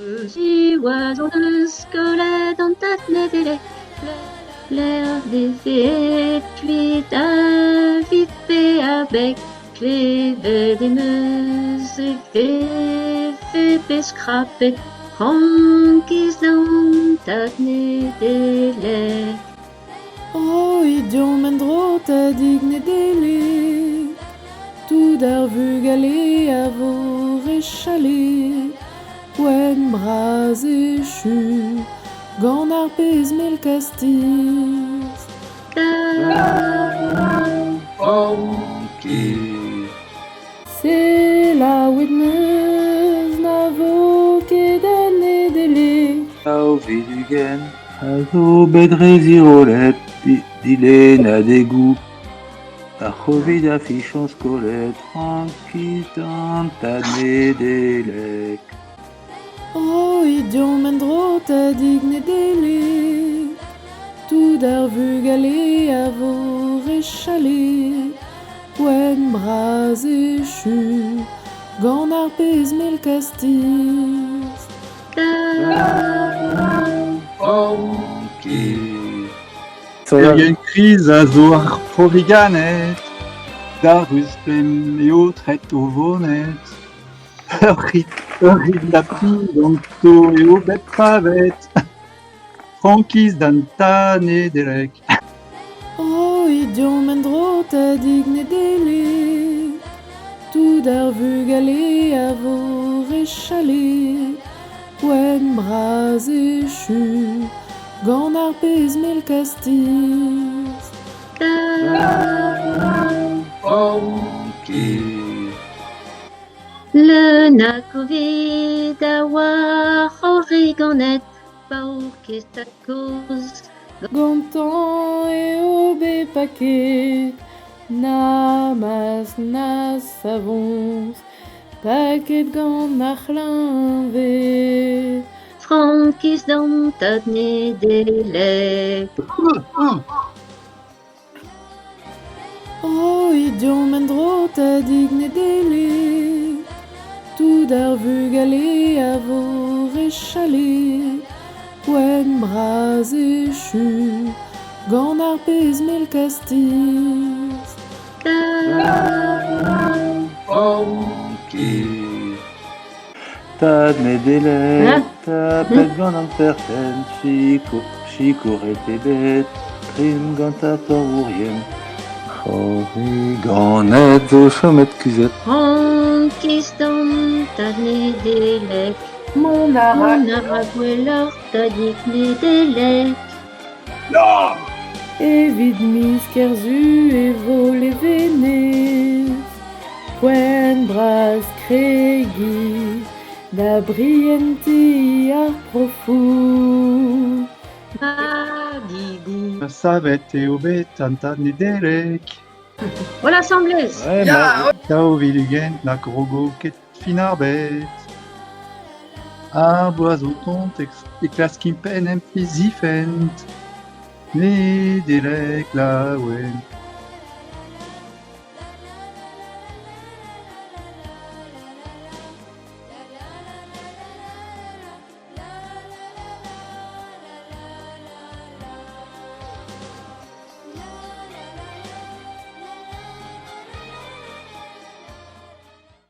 Petit oiseau de squelette dans ta tête, l'air des fées, puis t'inviter avec les des musiques, fait scraper, conquise dans ta tête. O idiom en dro ta digne dele, tout ar vugale a vo rechale, poen bras échu, gant ar pez mel kastiz. Se la wed neus na vo ket ane dele. Au vidugen, a zo bedre zirolet, dilen a degou. A c'hovid a fichon skolet, tranquil dans ta nedelek. O idiom en dro ta digne dele, tout ar vugale a vo rechale, poen bras échu, gant ar pez mel kastiz. Il y a une crise à zo ar proviganet, da rustem eo tret o vonet. Rit la pi donc to eo bet pravet. Frankiz dan ta nedelek. O idiom en dro ta digne dele, tout ar vugale a vo rechale, poen bras échu, gant ar pez mel kastiz. Le nakovid a war origanet, paour ket a koz. Gantan eo bet paket, namas nas savons, paket gant marc'hlinvet. Frankiz dans ta nedelek. O idiom en dro ta digne dele, tout ar vugale a vo rechale, poen bras échu, gant ar pez mel kastiz. Ta nedelek, ta pet gant an perten, chiko rete bet, trim gant a torvourien. Ganet zo chomet kuzet. Frankiz dans ta nedelek. Mon Mon ara gwelloc'h ta dik nedelek. evit miz kerzu e vo levenez, poen bras kregi, da brienti ar profou. Madigou. Savet eo bet an ta nedelek. Voilà, Sambles. Ouais, Ta o vidugen na grogo ket fin ar bet. A boaz o tont e klas kimpen em pezifent. Nedelek la oen.